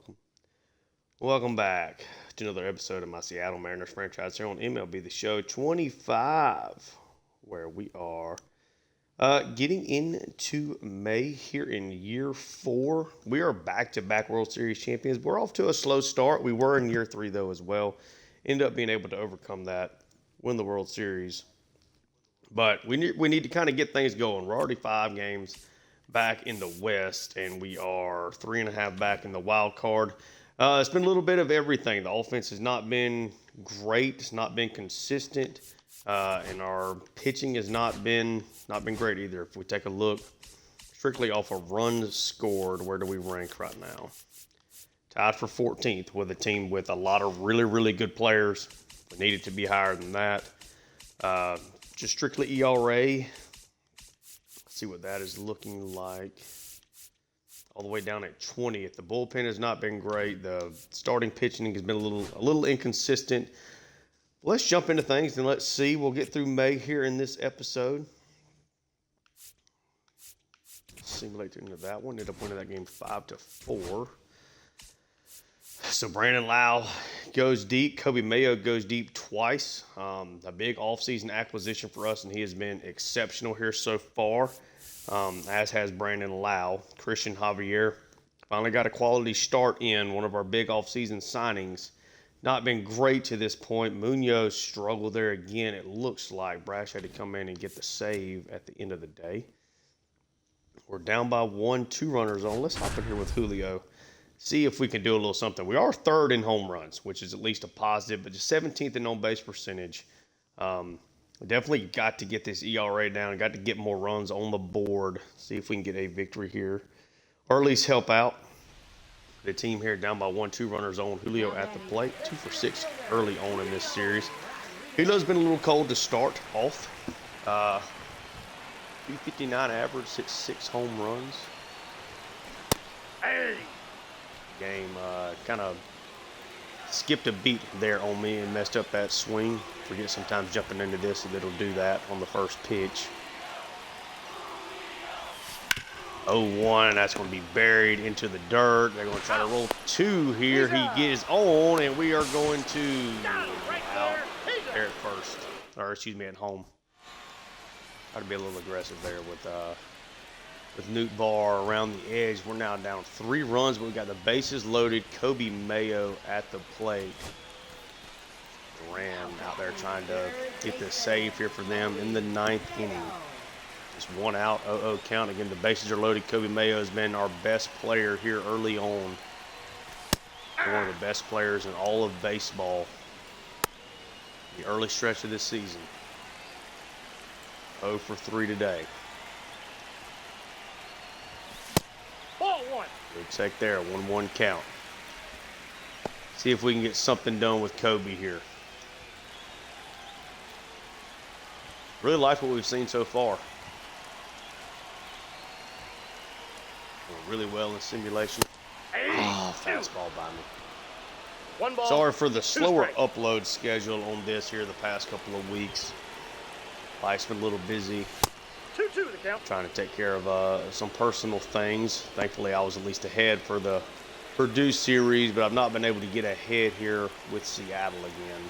welcome. Welcome back to another episode of my Seattle Mariners franchise here on MLB The Show 25, where we are getting into May here in year 4. We are back-to-back World Series champions. We're off to a slow start. We were in year 3, though, as well. Ended up being able to overcome that, win the World Series. But we need to kind of get things going. We're already 5 games back in the West, and we are 3.5 back in the wild card. It's been a little bit of everything. The offense has not been great. It's not been consistent, and our pitching has not been great either. If we take a look strictly off of runs scored, where do we rank right now? Tied for 14th with a team with a lot of really, really good players. We need it to be higher than that. Just strictly ERA. See what that is looking like. All the way down at 20th. The bullpen has not been great. The starting pitching has been a little inconsistent. Let's jump into things and let's see. We'll get through May here in this episode. Simulate into that one. Ended up winning that game 5-4. So Brandon Lau goes deep. Kobe Mayo goes deep twice. A big offseason acquisition for us, and he has been exceptional here so far, as has Brandon Lau. Christian Javier finally got a quality start in one of our big offseason signings. Not been great to this point. Munoz struggled there again. It looks like Brash had to come in and get the save at the end of the day. We're down by 1, 2 runners on. Let's hop in here with Julio. See if we can do a little something. We are 3rd in home runs, which is at least a positive, but just 17th in on-base percentage. Definitely got to get this ERA down. Got to get more runs on the board. See if we can get a victory here, or at least help out the team here. Down by 1, 2 runners on. Julio at the plate, 2 for 6 early on in this series. Julio's been a little cold to start off. 259 average, 6 home runs. Hey! Game kind of skipped a beat there on me and messed up that swing. Forget sometimes jumping into this and it'll do that on the first pitch. 0-1, that's going to be buried into the dirt. They're going to try to roll 2 here. He gets on, and we are going to out there at first, or excuse me, at home. Try to be a little aggressive there with Newt Barr around the edge. We're now down 3 runs, but we got the bases loaded. Kobe Mayo at the plate. Duran out there trying to get this save here for them in the 9th inning. Just 1 out, 0-0 count. Again, the bases are loaded. Kobe Mayo has been our best player here early on. One of the best players in all of baseball. The early stretch of this season. 0 for 3 today. Good take there, 1-1 count. See if we can get something done with Kobe here. Really like what we've seen so far. Going really well in simulation. Oh, fastball by me. 1 ball. Sorry for the slower upload schedule on this here the past couple of weeks. Life's been a little busy. 2-2 the count. Trying to take care of some personal things. Thankfully, I was at least ahead for the Purdue series, but I've not been able to get ahead here with Seattle again.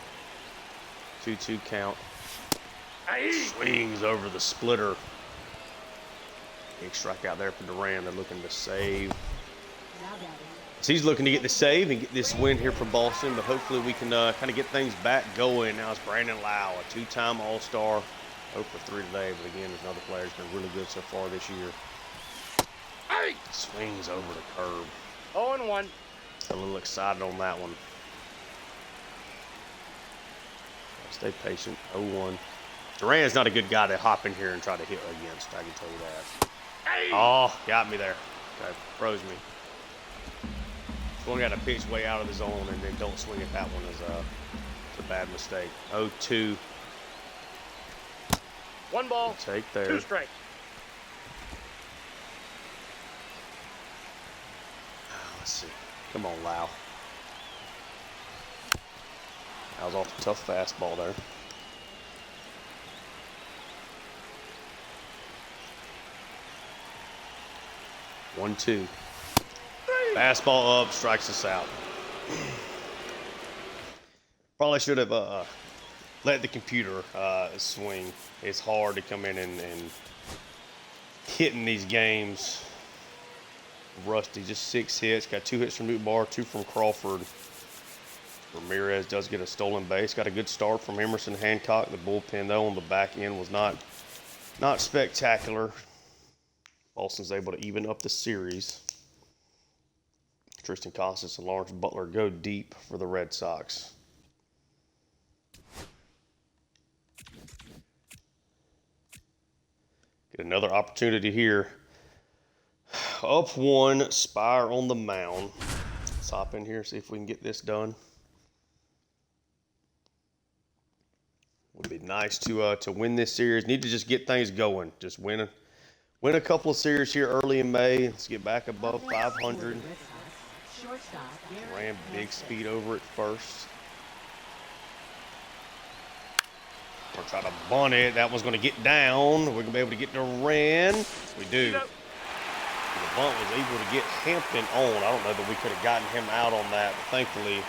2-2 count. Swings over the splitter. Big strikeout there for Duran. They're looking to save. So he's looking to get the save and get this win here for Boston, but hopefully we can kind of get things back going. Now it's Brandon Lau, a 2-time All-Star. 0 for 3 today, but again, there's another player who's been really good so far this year. Swings over the curb. 0-1. A little excited on that one. Stay patient. 0-1. Duran's not a good guy to hop in here and try to hit against. I can tell you that. Oh, got me there. Okay, froze me. One got to pitch way out of the zone and then don't swing at that one is a bad mistake. 0-2. 1 ball. Take there. 2 strikes. Let's see. Come on, Lau. That was off a tough fastball there. 1-2. Fastball up, strikes us out. Probably should have let the computer swing. It's hard to come in and hit in these games. Rusty, just 6 hits. Got 2 hits from Newtbar, 2 from Crawford. Ramirez does get a stolen base. Got a good start from Emerson Hancock. The bullpen, though, on the back end was not spectacular. Boston's able to even up the series. Tristan Casas and Lawrence Butler go deep for the Red Sox. Get another opportunity here. Up 1, Spire on the mound. Let's hop in here, see if we can get this done. Would be nice to win this series. Need to just get things going. Just win a couple of series here early in May. Let's get back above 500. Ran big speed over it first. We'll try to bunt it. That one's going to get down. We're going to be able to get Duran. We do. The bunt was able to get Hampton on. I don't know that we could have gotten him out on that, but thankfully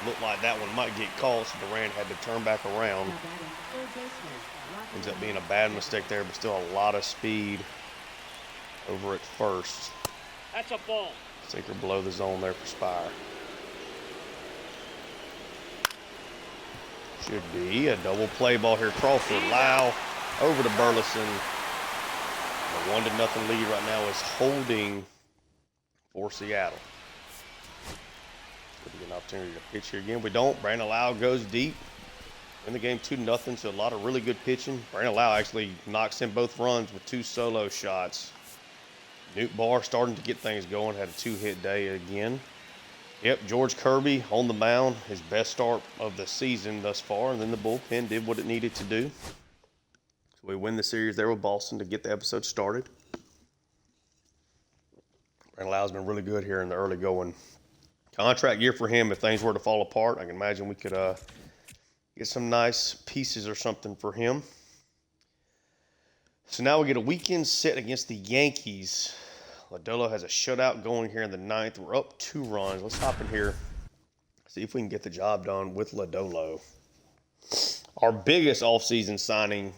looked like that one might get caught, so Duran had to turn back around. Ends up being a bad mistake there, but still a lot of speed over at first. That's a ball. Sinker below the zone there for Spire. Should be a double play ball here. Crawford, Lau, over to Burleson. The 1-0 lead right now is holding for Seattle. Could be an opportunity to pitch here again. We don't. Brandon Lau goes deep. In the game 2-0, so a lot of really good pitching. Brandon Lau actually knocks in both runs with 2 solo shots. Newt Barr starting to get things going. Had a 2-hit day again. Yep, George Kirby on the mound. His best start of the season thus far. And then the bullpen did what it needed to do. So we win the series there with Boston to get the episode started. Brandon Lau's been really good here in the early going. Contract year for him if things were to fall apart. I can imagine we could get some nice pieces or something for him. So now we get a weekend set against the Yankees. Lodolo has a shutout going here in the 9th. We're up 2 runs. Let's hop in here, see if we can get the job done with Lodolo. Our biggest offseason signing,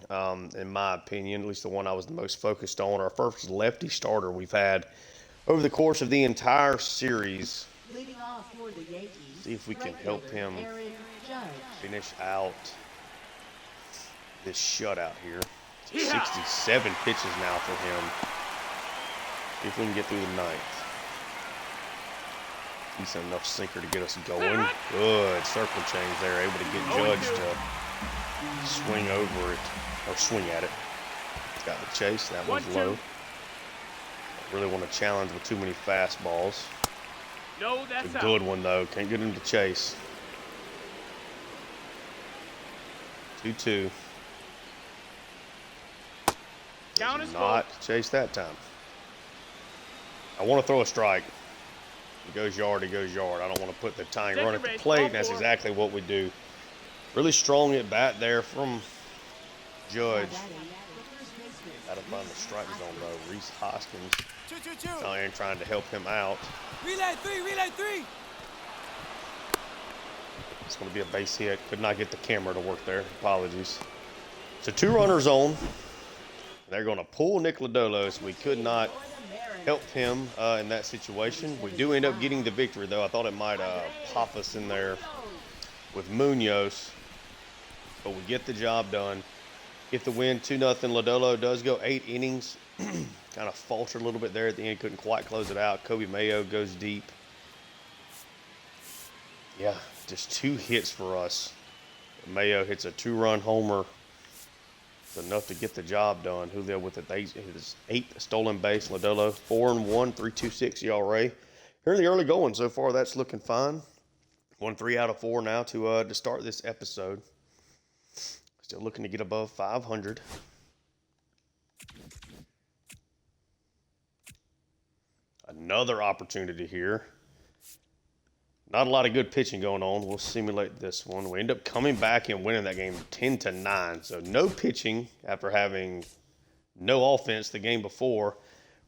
in my opinion, at least the one I was the most focused on, our first lefty starter we've had over the course of the entire series. Leading off for the Yankees, See if we can help him finish out this shutout here. 67 pitches now for him. See if we can get through the 9th. Decent enough sinker to get us going. Good circle change there. Able to get Judge to swing over it, or swing at it. Got the chase. That one's low. Really want to challenge with too many fastballs. No, that's a good one, though. Can't get him to chase. 2-2. Count is Not chase that time. I want to throw a strike. He goes yard, he goes yard. I don't want to put the tying run at the plate, and that's exactly what we do. Really strong at bat there from Judge. Got to find the strike zone, though. Reese Hoskins out here trying to help him out. Relay 3, relay 3. It's going to be a base hit. Could not get the camera to work there. Apologies. So 2 runners on. They're going to pull Nick Lodolo, so we could not help him in that situation. We do end up getting the victory, though. I thought it might pop us in there with Munoz, but we get the job done. Get the win, 2-0. Lodolo does go 8 innings. Kind of faltered a little bit there at the end. Couldn't quite close it out. Kobe Mayo goes deep. Yeah, just 2 hits for us. Mayo hits a 2-run homer. It's enough to get the job done. Julio with his 8th stolen base. Lodolo 4-1, 3.26 ERA. Here in the early going so far, that's looking fine. Won 3 out of 4 now to start this episode. Still looking to get above 500. Another opportunity here. Not a lot of good pitching going on. We'll simulate this one. We end up coming back and winning that game 10-9. So no pitching after having no offense the game before.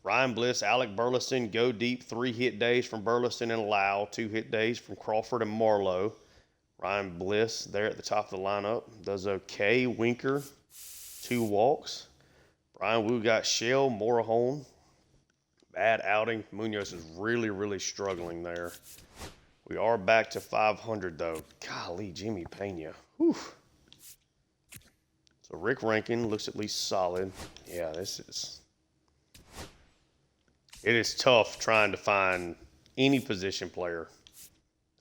Ryan Bliss, Alec Burleson, go deep. 3 hit days from Burleson and Lau. 2 hit days from Crawford and Marlowe. Ryan Bliss there at the top of the lineup. Does okay. Winker, 2 walks. Brian Wu got Shell, Morahone. Bad outing. Munoz is really, really struggling there. We are back to 500, though. Golly, Jimmy Pena. Whew. So Rick Rankin looks at least solid. Yeah, it is tough trying to find any position player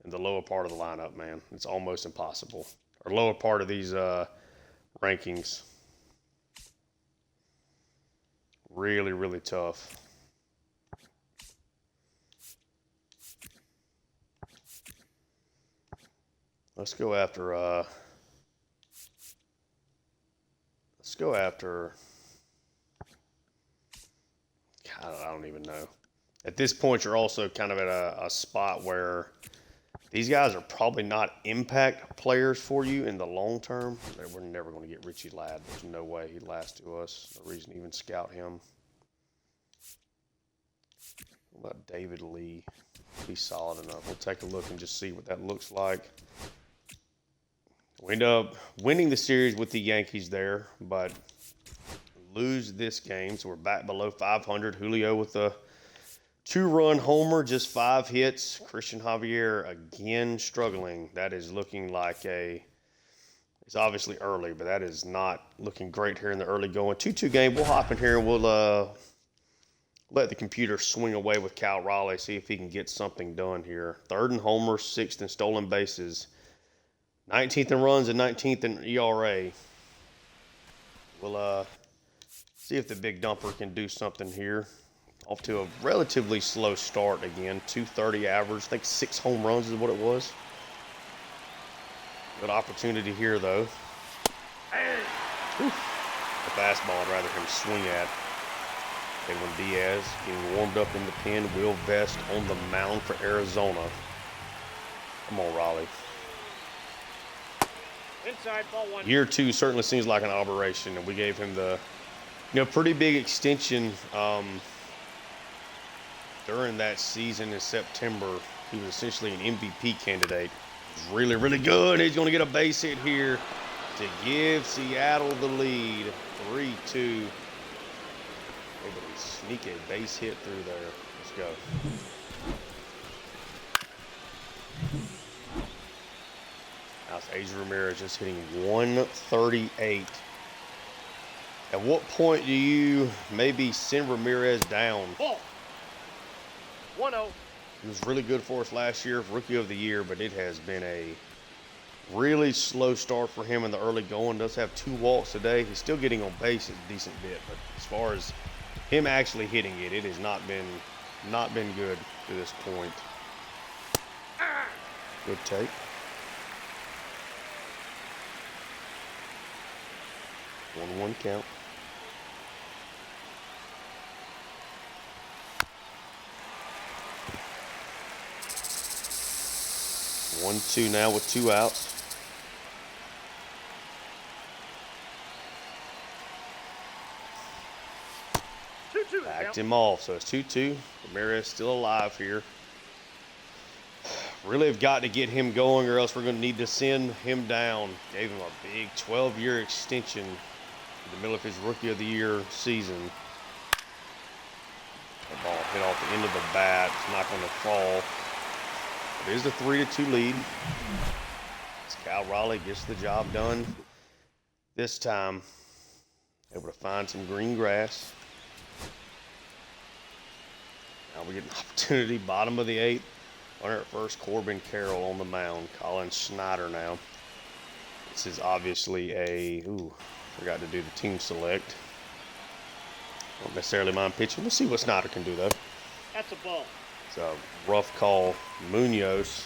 in the lower part of the lineup, man. It's almost impossible. Or lower part of these rankings. Really, really tough. Let's go after God, I don't even know. At this point, you're also kind of at a spot where these guys are probably not impact players for you in the long term. We're never going to get Richie Ladd. There's no way he'd last to us. No reason to even scout him. What about David Lee? He's solid enough. We'll take a look and just see what that looks like. We end up winning the series with the Yankees there, but lose this game, so we're back below 500. Julio with a 2-run homer, just 5 hits. Christian Javier again struggling. That is looking like it's obviously early, but that is not looking great here in the early going. 2-2 game. We'll hop in here and we'll let the computer swing away with Cal Raleigh, see if he can get something done here. 3rd in homers, 6th in stolen bases. 19th in runs and 19th in ERA. We'll see if the big dumper can do something here. Off to a relatively slow start again. 230 average. I think 6 home runs is what it was. Good opportunity here, though. The fastball I'd rather him swing at. Edwin Diaz getting warmed up in the pen. Will Vest on the mound for Arizona. Come on, Raleigh. Inside, ball 1. Year 2 certainly seems like an aberration, and we gave him the, pretty big extension during that season in September. He was essentially an MVP candidate. He's really, really good. He's going to get a base hit here to give Seattle the lead. 3-2. Able to sneak a base hit through there. Let's go. That's Adrian Ramirez just hitting 138. At what point do you maybe send Ramirez down? Ball. 1-0. He was really good for us last year, Rookie of the Year, but it has been a really slow start for him in the early going. Does have 2 walks today. He's still getting on base a decent bit, but as far as him actually hitting it, it has not been good to this point. Good take. One count. One, 2 now with 2 outs. Backed him off, so it's 2-2. Ramirez still alive here. Really have got to get him going, or else we're going to need to send him down. Gave him a big 12-year extension in the middle of his Rookie of the Year season. The ball hit off the end of the bat. It's not going to fall. It is a 3-2 lead. As Cal Raleigh gets the job done this time. Able to find some green grass. Now we get an opportunity, bottom of the 8th. Runner at first, Corbin Carroll on the mound. Colin Schneider now. This is obviously forgot to do the team select. Don't necessarily mind pitching. We'll see what Schneider can do, though. That's a ball. It's a rough call. Munoz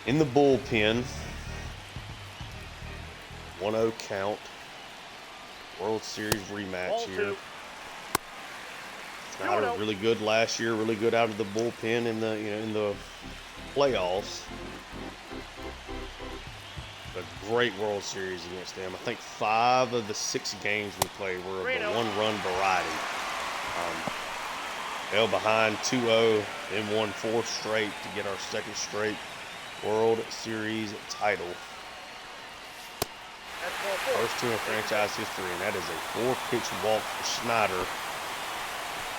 in the bullpen. 1-0 count. World Series rematch Ball here. 2. Schneider really good last year, really good out of the bullpen in the playoffs. A great World Series against them. I think 5 of the 6 games we played were of the 1-run variety. Fell behind 2-0, then won 4 straight to get our second straight World Series title. That's ball 4. First 2 in franchise history, and that is a 4-pitch walk for Snyder.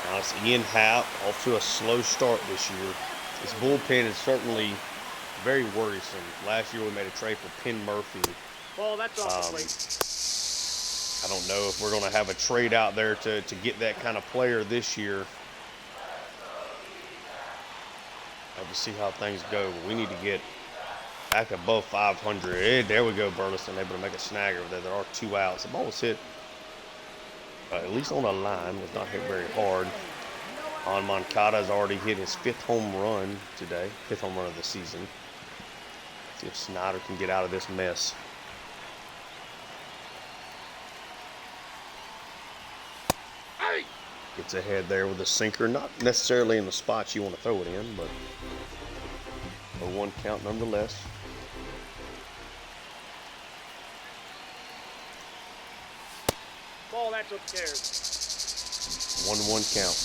Now it's Ian Happ off to a slow start this year. This bullpen is certainly very worrisome. Last year we made a trade for Penn Murphy. Ball, that's off the plate. I don't know if we're going to have a trade out there to get that kind of player this year. Have to see how things go. But we need to get back above 500. There we go, Burleson able to make a snag over there. There are 2 outs. The ball was hit at least on the line. Was not hit very hard. On Moncada has already hit his 5th home run today. 5th home run of the season. See if Snyder can get out of this mess. Gets ahead there with a sinker. Not necessarily in the spots you want to throw it in, but a 1 count nonetheless. Ball, that's upstairs. 1-1 count.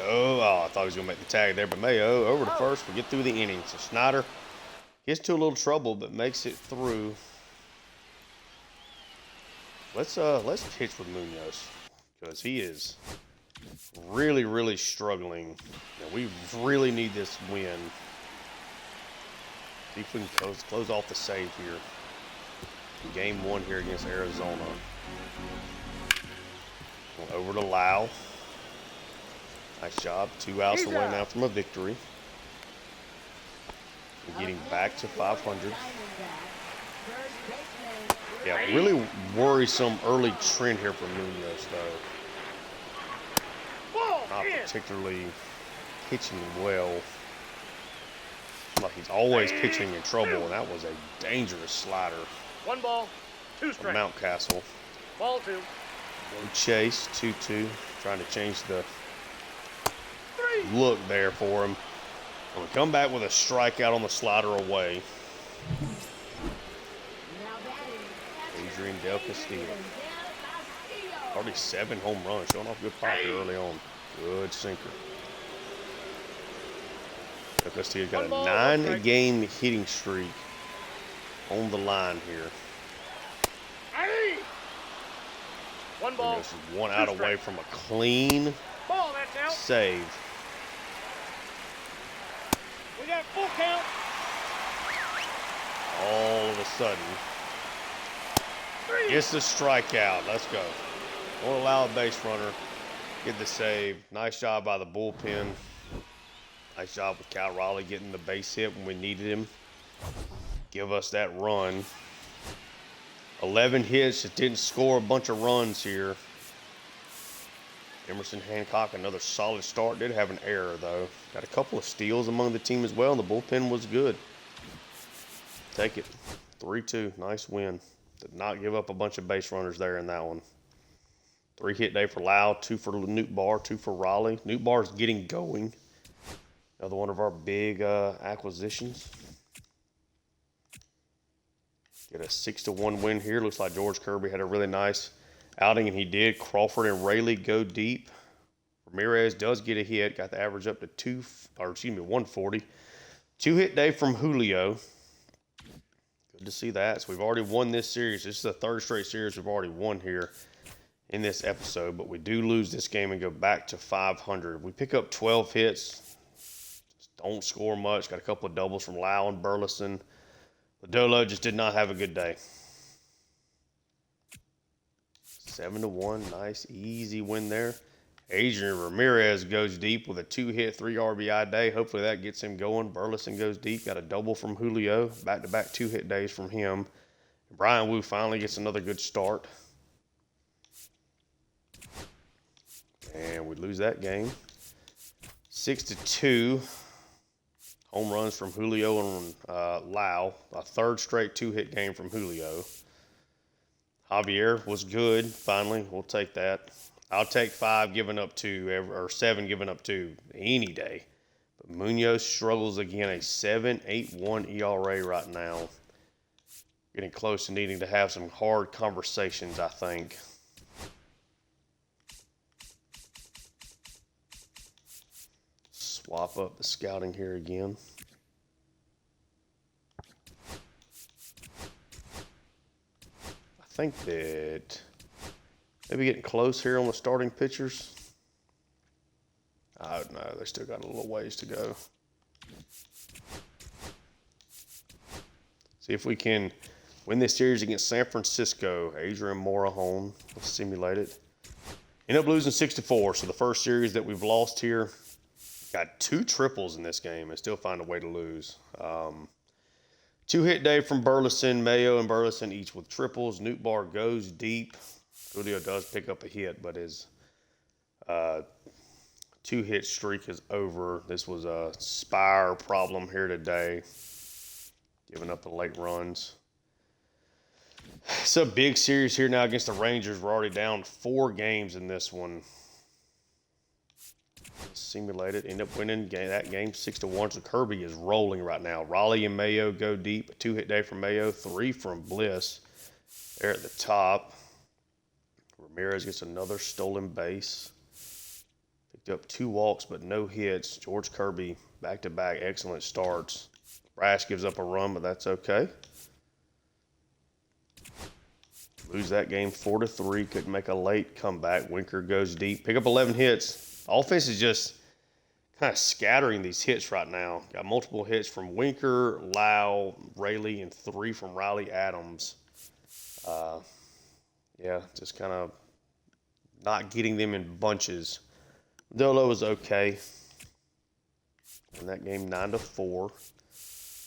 Oh, I thought he was going to make the tag there, but Mayo over to first. We get through the inning. So Snyder gets to a little trouble, but makes it through. Let's pitch with Munoz because he is really, really struggling. And we really need this win. See if we can close off the save here. Game 1 here against Arizona. Over to Lau. Nice job. 2 outs away now from a victory. We're getting back to 500. Yeah, really worrisome early trend here for Munoz, though. Not particularly pitching well. Like he's always pitching in trouble, and that was a dangerous slider 1 ball, 2 from strikes. Mountcastle. Ball 2. No chase, 2-2. Trying to change the look there for him. We'll come back with a strikeout on the slider away. Adrian Del Castillo. Already 7 home runs, showing off good pop here early on. Good sinker. Del Castillo got a 9-game hitting streak on the line here. 1 ball. This is 1 out away from a clean Ball, that's out. save. We got full count. All of a sudden, 3. gets the strikeout. Let's go. Won't allow a base runner. Get the save. Nice job by the bullpen. Nice job with Cal Raleigh getting the base hit when we needed him. Give us that run. 11 hits. It didn't score a bunch of runs here. Emerson Hancock, another solid start. Did have an error, though. Got a couple of steals among the team as well, and the bullpen was good. Take it. 3-2. Nice win. Did not give up a bunch of base runners there in that one. 3-hit day for Lau, 2 for Newt Barr, 2 for Raleigh. Newt Barr's getting going. Another one of our big acquisitions. Get a 6-1 win here. Looks like George Kirby had a really nice outing, and he did. Crawford and Rayleigh go deep. Ramirez does get a hit. Got the average up to 140. 2-hit day from Julio. Good to see that. So we've already won this series. This is the 3rd straight series we've already won here in this episode, but we do lose this game and go back to 500. We pick up 12 hits. Just don't score much. Got a couple of doubles from Lau and Burleson. Lodolo just did not have a good day. 7-1. Nice, easy win there. Adrian Ramirez goes deep with a 2-hit, 3 RBI day. Hopefully that gets him going. Burleson goes deep. Got a double from Julio. Back-to-back 2-hit days from him. Brian Wu finally gets another good start. And we lose that game. 6-2. Home runs from Julio and Lau. A 3rd straight 2-hit game from Julio. Javier was good, finally. We'll take that. I'll take 5 giving up 2, or 7 giving up 2 any day. Munoz struggles again, a 7.81 ERA right now. Getting close to needing to have some hard conversations, I think. Swap up the scouting here again. I think that maybe getting close here on the starting pitchers. Oh, no, they still got a little ways to go. See if we can win this series against San Francisco. Adrian Morejon. Let's simulate it. End up losing 6-4. So the first series that we've lost here, got 2 triples in this game and still find a way to lose. 2-hit day from Burleson. Mayo and Burleson each with triples. Nootbaar goes deep. Julio does pick up a hit, but his 2-hit streak is over. This was a Spire problem here today, giving up the late runs. It's a big series here now against the Rangers. We're already down 4 games in this one. Simulate it. End up winning that game 6-1. So Kirby is rolling right now. Raleigh and Mayo go deep. A 2-hit day from Mayo. 3 from Bliss. There at the top. Ramirez gets another stolen base. Picked up 2 walks but no hits. George Kirby back-to-back excellent starts. Brash gives up a run, but that's okay. Lose that game 4-3. Couldn't make a late comeback. Winker goes deep. Pick up 11 hits. Offense is just kind of scattering these hits right now. Got multiple hits from Winker, Lau, Rayleigh, and 3 from Riley Adams. Yeah, just kind of not getting them in bunches. Dolo is okay. In that game, 9-4.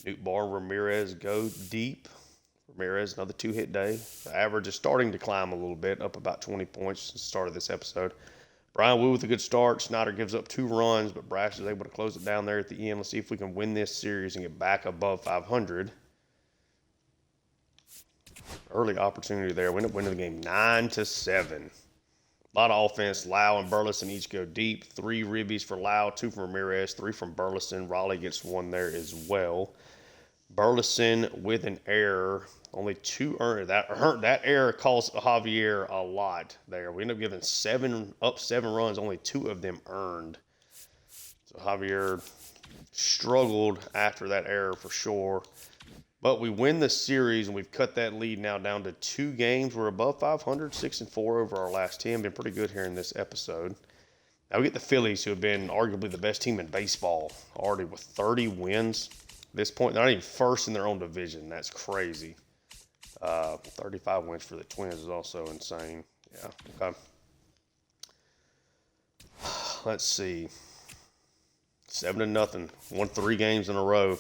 Nootbaar and Ramirez go deep. Ramirez, another 2-hit day. The average is starting to climb a little bit, up about 20 points since the start of this episode. Brian Wu with a good start. Snyder gives up 2 runs, but Brash is able to close it down there at the end. Let's see if we can win this series and get back above 500. Early opportunity there. We end up winning the game 9-7. A lot of offense. Lau and Burleson each go deep. 3 ribbies for Lau, 2 from Ramirez, 3 from Burleson. Raleigh gets 1 there as well. Burleson with an error. Only 2 earned. That error cost Javier a lot there. We end up giving 7 runs. Only 2 of them earned. So Javier struggled after that error for sure. But we win the series, and we've cut that lead now down to 2 games. We're above 500, 6-4 over our last 10. Been pretty good here in this episode. Now we get the Phillies, who have been arguably the best team in baseball, already with 30 wins. At this point, they're not even first in their own division. That's crazy. 35 wins for the Twins is also insane. Yeah. Okay. Let's see. 7-0. Won 3 games in a row.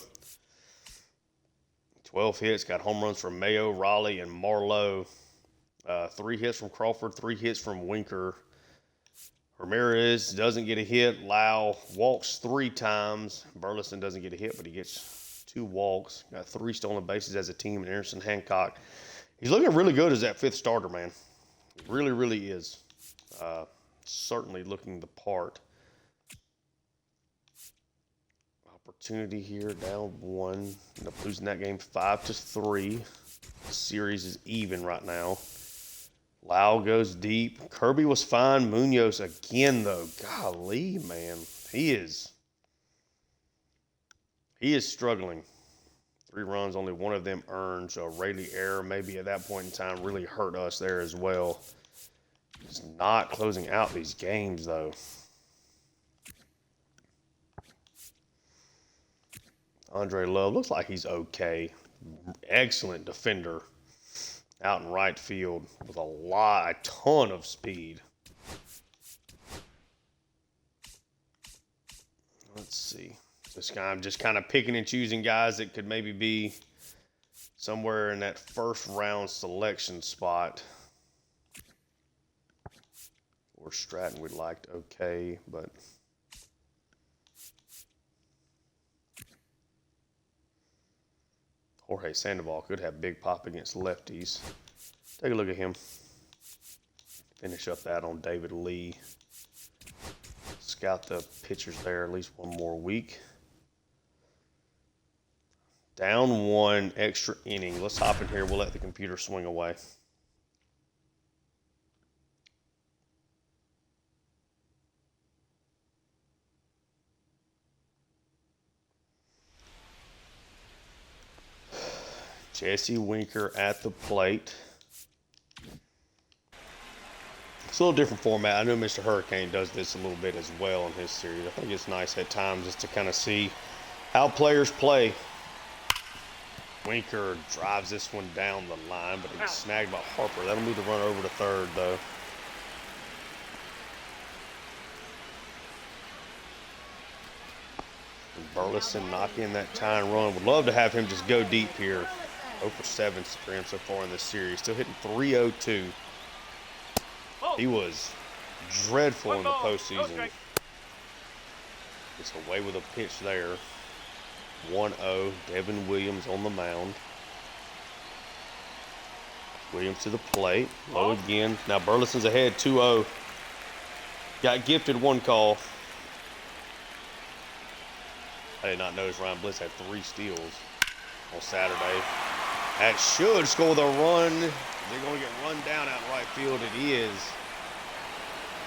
12 hits. Got home runs from Mayo, Raleigh, and Marlowe. 3 hits from Crawford. 3 hits from Winker. Ramirez doesn't get a hit. Lau walks 3 times. Burleson doesn't get a hit, but he gets 2 walks. Got 3 stolen bases as a team. And Anderson Hancock, he's looking really good as that 5th starter, man. He really, really is. Certainly looking the part. Opportunity here, down 1. End up losing that game 5-3. The series is even right now. Lau goes deep. Kirby was fine. Munoz again, though. Golly, man. He is struggling. 3 runs, only 1 of them earned. So Rayleigh error maybe at that point in time really hurt us there as well. Just not closing out these games, though. Andre Love looks like he's okay. Excellent defender out in right field with a ton of speed. Let's see. I'm just kind of picking and choosing guys that could maybe be somewhere in that first round selection spot. Or Stratton we liked okay, but Jorge Sandoval could have big pop against lefties. Take a look at him. Finish up that on David Lee. scout the pitchers there at least one more week. Down 1, extra inning. Let's hop in here. We'll let the computer swing away. Jesse Winker at the plate. It's a little different format. I know Mr. Hurricane does this a little bit as well in his series. I think it's nice at times just to kind of see how players play. Winker drives this one down the line, but it gets snagged by Harper. That'll move the runner over to third, though. And Burleson knocking that tying run. Would love to have him just go deep here. 0 for 7 for him so far in this series. Still hitting .302. He was dreadful in the postseason. Gets away with a pitch there. 1-0. Devin Williams on the mound. Williams to the plate. Low again. Now Burleson's ahead 2-0. Got gifted one call. I did not notice Ryan Bliss had 3 steals on Saturday. That should score the run. They're going to get run down out in right field. It is.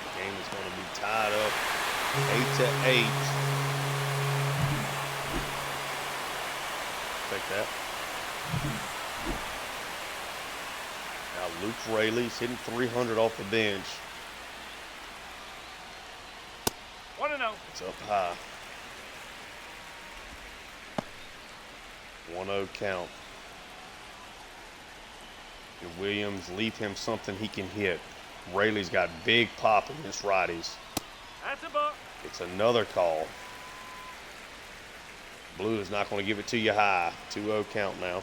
The game is going to be tied up 8-8. Take that. Now Luke Rayleigh's hitting .300 off the bench. 1-0. It's up high. 1-0 count. And Williams, leave him something he can hit. Rayleigh's got big pop against righties. That's a buck. It's another call. Blue is not going to give it to you high. 2-0 count now.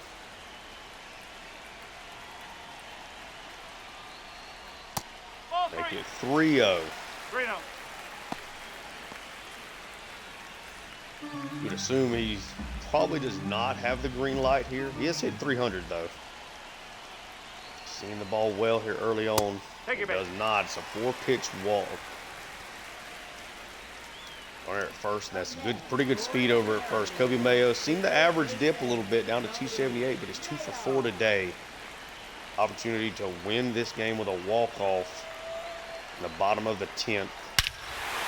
Make it 3-0. 3-0. You'd assume he probably does not have the green light here. He has hit .300 though. Seeing the ball well here early on. Take it back. Does not. It's a 4-pitch walk. Runner at first, and that's good, pretty good speed over at first. Kobe Mayo seen the average dip a little bit down to 278, but he's 2 for 4 today. Opportunity to win this game with a walk-off in the bottom of the 10th.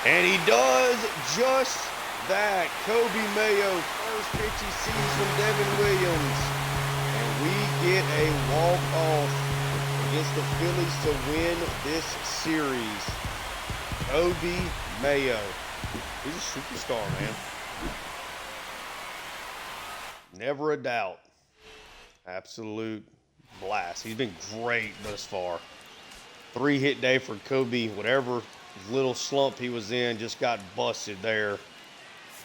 And he does just that. Kobe Mayo, first pitch he sees from Devin Williams. And we get a walk-off against the Phillies to win this series. Kobe Mayo. He's a superstar, man. Never a doubt. Absolute blast. He's been great thus far. 3-hit day for Kobe. Whatever little slump he was in just got busted there.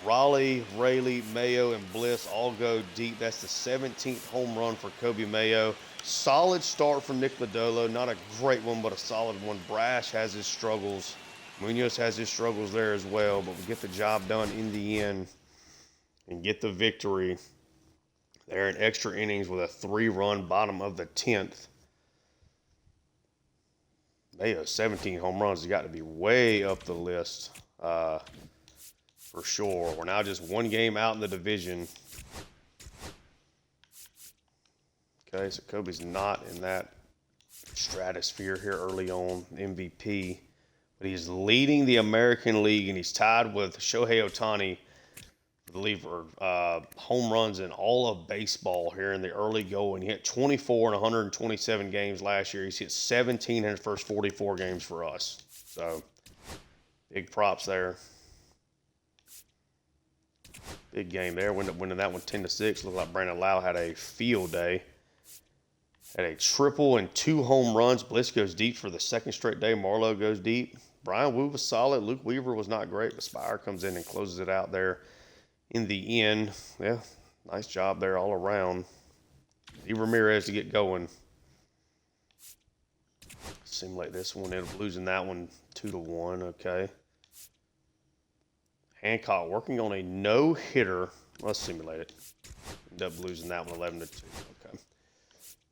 Raleigh, Rayleigh, Mayo, and Bliss all go deep. That's the 17th home run for Kobe Mayo. Solid start from Nick Lodolo. Not a great one, but a solid one. Brash has his struggles. Munoz has his struggles there as well, but we get the job done in the end and get the victory. They're in extra innings with a 3-run bottom of the 10th. Mayo, 17 home runs. Has got to be way up the list for sure. We're now just 1 game out in the division. Okay, so Kobe's not in that stratosphere here early on, MVP. But he's leading the American League, and he's tied with Shohei Ohtani for the lead for home runs in all of baseball here in the early going. He hit 24 in 127 games last year. He's hit 17 in his first 44 games for us. So, big props there. Big game there. Winning that one 10-6. Looked like Brandon Lau had a field day. Had a triple and 2 home runs. Bliss goes deep for the 2nd straight day. Marlowe goes deep. Brian Wu was solid. Luke Weaver was not great, but Spire comes in and closes it out there in the end. Yeah, nice job there all around. E. Ramirez to get going. Seemed like this one ended up losing that one 2-1. Okay. Hancock working on a no-hitter. Let's simulate it. Ended up losing that one 11-2. Okay.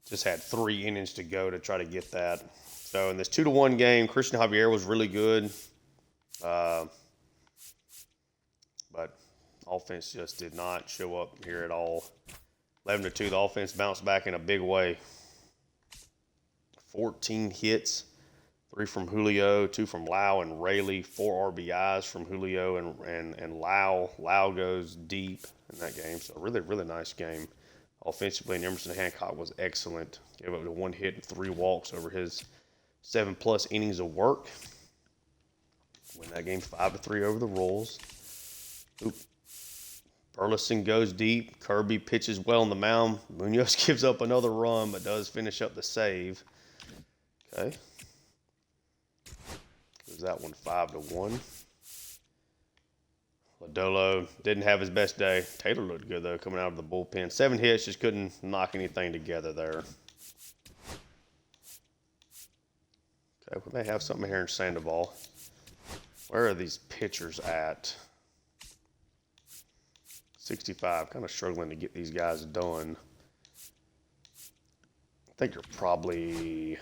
Just had 3 innings to go to try to get that. So in this 2-1 game, Christian Javier was really good. Offense just did not show up here at all. 11-2, the offense bounced back in a big way. 14 hits, 3 from Julio, 2 from Lau and Rayleigh, 4 RBIs from Julio and Lau. Lau goes deep in that game, so really, really nice game. Offensively, and Emerson Hancock was excellent. Gave up 1 hit and 3 walks over his 7+ innings of work. Win that game 5-3 over the Royals. Burleson goes deep. Kirby pitches well on the mound. Munoz gives up another run, but does finish up the save. Okay. Gives that one 5-1. Lodolo didn't have his best day. Taylor looked good, though, coming out of the bullpen. 7 hits, just couldn't knock anything together there. Okay, we may have something here in Sandoval. Where are these pitchers at? 65, kind of struggling to get these guys done. I think you're probably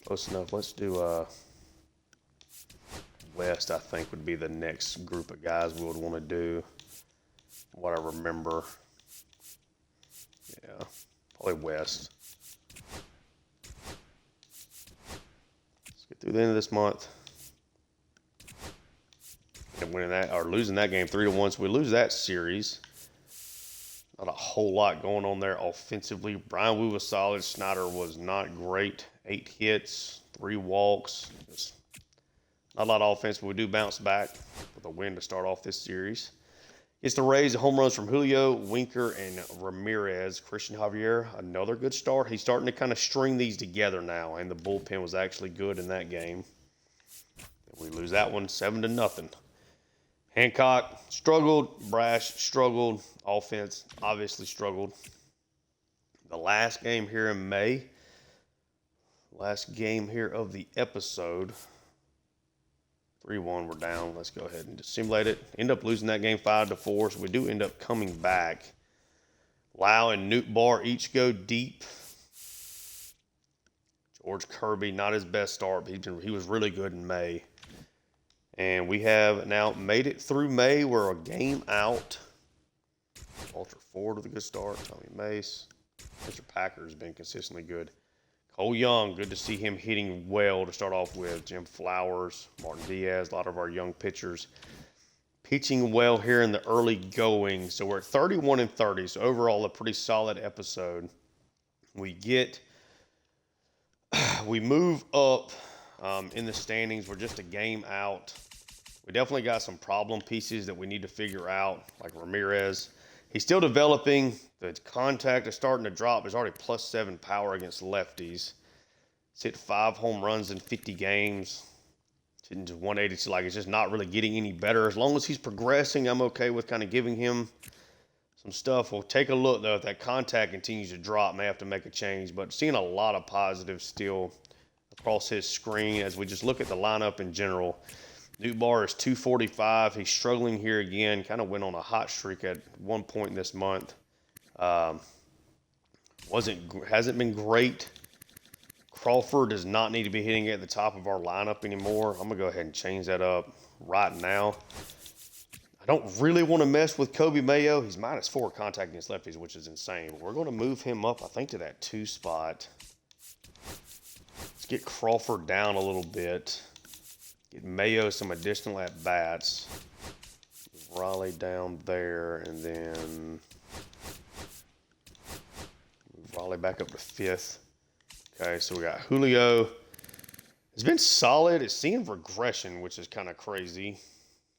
close enough. Let's do West, I think, would be the next group of guys we would want to do. What I remember. Yeah, probably West. Let's get through the end of this month. And winning that or losing that game 3-1, so we lose that series. Not a whole lot going on there offensively. Brian Wu was solid. Snyder was not great. 8 hits, 3 walks. Just not a lot of offense, but we do bounce back with a win to start off this series. It's the Rays, home runs from Julio, Winker, and Ramirez. Christian Javier, another good start. He's starting to kind of string these together now, and the bullpen was actually good in that game. We lose that one 7-0. Hancock struggled. Brash struggled. Offense obviously struggled. The last game here in May. Last game here of the episode. 3-1, we're down. Let's go ahead and just simulate it. End up losing that game 5-4, so we do end up coming back. Lau and Newt Barr each go deep. George Kirby, not his best start, but he was really good in May. And we have now made it through May. We're a game out. Walter Ford with a good start. Tommy Mace. Mr. Packer's been consistently good. Cole Young, good to see him hitting well to start off with. Jim Flowers, Martin Diaz, a lot of our young pitchers pitching well here in the early going. So we're at 31-30. So overall, a pretty solid episode. We move up in the standings. We're just a game out. We definitely got some problem pieces that we need to figure out, like Ramirez. He's still developing. The contact is starting to drop. There's already +7 power against lefties. He's hit 5 home runs in 50 games. It's hitting to 182. Like, it's just not really getting any better. As long as he's progressing, I'm okay with kind of giving him some stuff. We'll take a look, though. If that contact continues to drop, may have to make a change. But seeing a lot of positives still across his screen as we just look at the lineup in general. Newt Barr is 245. He's struggling here again. Kind of went on a hot streak at one point this month. Hasn't been great. Crawford does not need to be hitting at the top of our lineup anymore. I'm gonna go ahead and change that up right now. I don't really want to mess with Kobe Mayo. He's -4 contact against lefties, which is insane. We're going to move him up, I think, to that 2 spot. Let's get Crawford down a little bit. Get Mayo some additional at-bats. Raleigh down there, and then move Raleigh back up to 5th. Okay, so we got Julio. It's been solid. It's seeing regression, which is kind of crazy.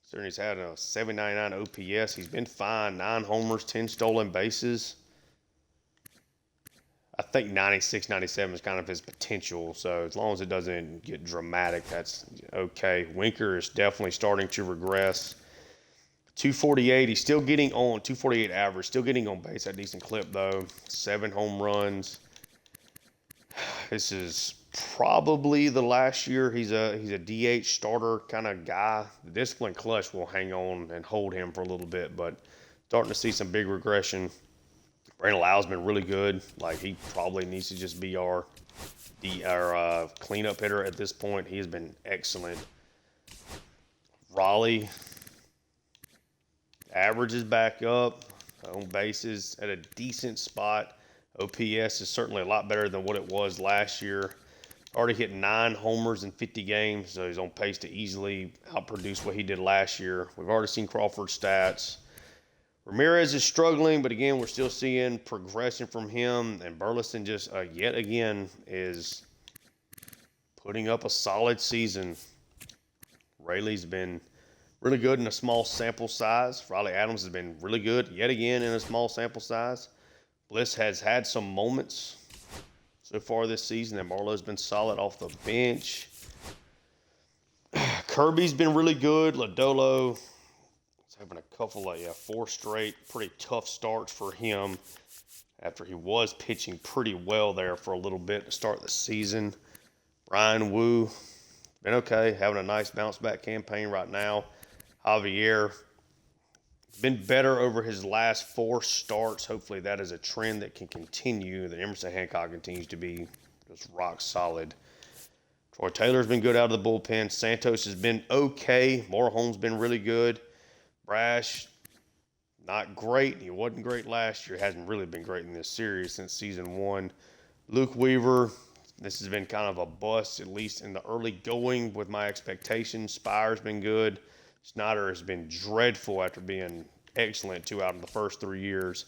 Certainly he's had a 799 OPS. He's been fine. 9 homers, 10 stolen bases. I think 96, 97 is kind of his potential. So as long as it doesn't get dramatic, that's okay. Winker is definitely starting to regress. 248, he's still getting on, 248 average, still getting on base at a decent clip, though. 7 home runs. This is probably the last year he's a DH starter kind of guy. The discipline clutch will hang on and hold him for a little bit, but starting to see some big regression. Brandon Lau's been really good. Like, he probably needs to just be our cleanup hitter at this point. He has been excellent. Raleigh, Average is back up. On bases at a decent spot. OPS is certainly a lot better than what it was last year. Already hit 9 homers in 50 games, so he's on pace to easily outproduce what he did last year. We've already seen Crawford's stats. Ramirez is struggling, but again, we're still seeing progression from him. And Burleson just yet again is putting up a solid season. Rayleigh's been really good in a small sample size. Riley Adams has been really good yet again in a small sample size. Bliss has had some moments so far this season, and Marlowe's been solid off the bench. Kirby's been really good. Lodolo is having a couple of 4 straight pretty tough starts for him after he was pitching pretty well there for a little bit to start the season. Ryan Wu, been okay, having a nice bounce back campaign right now. Javier, been better over his last 4 starts. Hopefully that is a trend that can continue. That Emerson Hancock continues to be just rock solid. Troy Taylor's been good out of the bullpen. Santos has been okay. Morehome's been really good. Brash, not great. He wasn't great last year. Hasn't really been great in this series since season 1. Luke Weaver, this has been kind of a bust, at least in the early going with my expectations. Spire's been good. Snyder has been dreadful after being excellent 2 out of the first 3 years.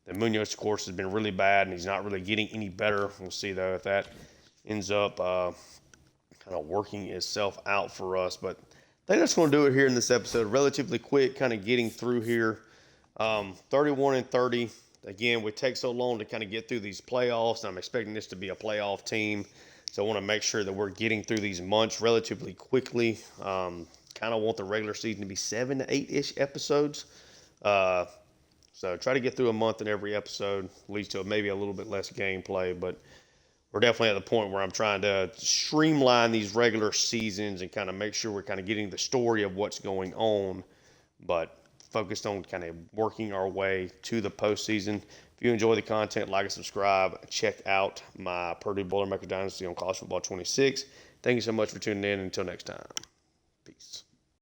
And Munoz, of course, has been really bad, and he's not really getting any better. We'll see, though, if that ends up kind of working itself out for us. But I think that's going to do it here in this episode. Relatively quick, kind of getting through here. 31-30. Again, we take so long to kind of get through these playoffs, and I'm expecting this to be a playoff team. So I want to make sure that we're getting through these months relatively quickly. Kind of want the regular season to be 7 to 8-ish episodes. So try to get through a month in every episode. Leads to maybe a little bit less gameplay, but we're definitely at the point where I'm trying to streamline these regular seasons and kind of make sure we're kind of getting the story of what's going on, but focused on kind of working our way to the postseason. If you enjoy the content, like and subscribe. Check out my Purdue Boilermaker Dynasty on College Football 26. Thank you so much for tuning in. Until next time.